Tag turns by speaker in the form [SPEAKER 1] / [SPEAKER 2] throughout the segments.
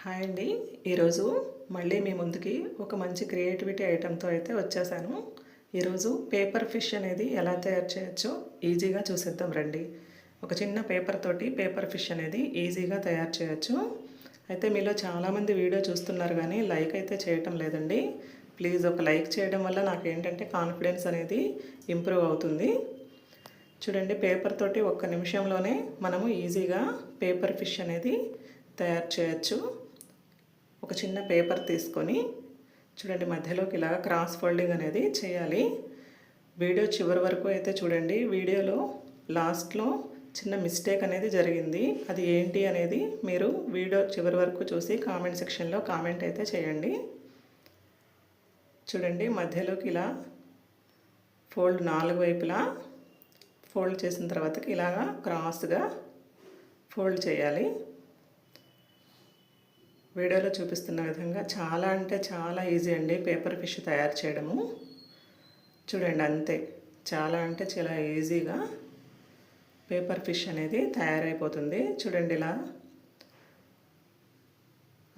[SPEAKER 1] Hi అండి. ఈరోజు మళ్ళీ మీ ముందుకి ఒక మంచి క్రియేటివిటీ ఐటెంతో అయితే వచ్చేసాను. ఈరోజు పేపర్ ఫిష్ అనేది ఎలా తయారు చేయొచ్చో ఈజీగా చూసేద్దాం రండి. ఒక చిన్న పేపర్ తోటి పేపర్ ఫిష్ అనేది ఈజీగా తయారు చేయొచ్చు. అయితే మీలో చాలామంది వీడియో చూస్తున్నారు కానీ లైక్ అయితే చేయటం లేదండి. ప్లీజ్ ఒక లైక్ చేయడం వల్ల నాకేంటంటే కాన్ఫిడెన్స్ అనేది ఇంప్రూవ్ అవుతుంది. చూడండి, పేపర్ తోటి ఒక్క నిమిషంలోనే మనము ఈజీగా పేపర్ ఫిష్ అనేది తయారు చేయొచ్చు. ఒక చిన్న పేపర్ తీసుకొని చూడండి, మధ్యలోకి ఇలా క్రాస్ ఫోల్డింగ్ అనేది చేయాలి. వీడియో చివరి వరకు అయితే చూడండి. వీడియోలో లాస్ట్లో చిన్న మిస్టేక్ అనేది జరిగింది. అది ఏంటి అనేది మీరు వీడియో చివరి వరకు చూసి కామెంట్ సెక్షన్లో కామెంట్ అయితే చేయండి. చూడండి, మధ్యలోకి ఇలా ఫోల్డ్ 4 వైపులా ఫోల్డ్ చేసిన తర్వాతకి ఇలాగా క్రాస్గా ఫోల్డ్ చేయాలి. వీడియోలో చూపిస్తున్న విధంగా చాలా అంటే చాలా ఈజీ అండి పేపర్ ఫిష్ తయారు చేయడము. చూడండి, అంతే, చాలా అంటే చాలా ఈజీగా పేపర్ ఫిష్ అనేది తయారైపోతుంది. చూడండి,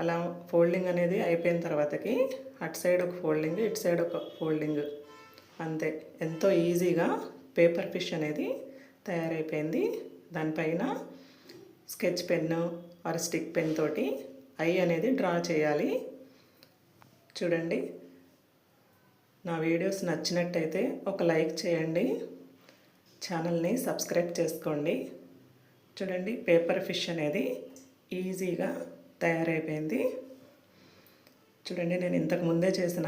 [SPEAKER 1] అలా ఫోల్డింగ్ అనేది అయిపోయిన తర్వాతకి అటు సైడ్ ఒక ఫోల్డింగ్, ఇటు సైడ్ ఒక ఫోల్డింగ్, అంతే. ఎంతో ఈజీగా పేపర్ ఫిష్ అనేది తయారైపోయింది. దానిపైన sketch pen or stick pen తోటి ఐ అనేది డ్రా చేయాలి. చూడండి, నా వీడియోస్ నచ్చినట్టయితే ఒక లైక్ చేయండి, ఛానల్ని సబ్స్క్రైబ్ చేసుకోండి. చూడండి, పేపర్ ఫిష్ అనేది ఈజీగా తయారైపోయింది. చూడండి, నేను ఇంతకు ముందే చేసిన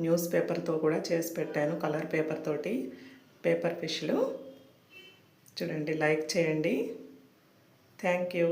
[SPEAKER 1] న్యూస్ పేపర్తో కూడా చేసి పెట్టాను, కలర్ పేపర్ తోటి పేపర్ ఫిష్లు. చూడండి, లైక్ చేయండి. Thank you.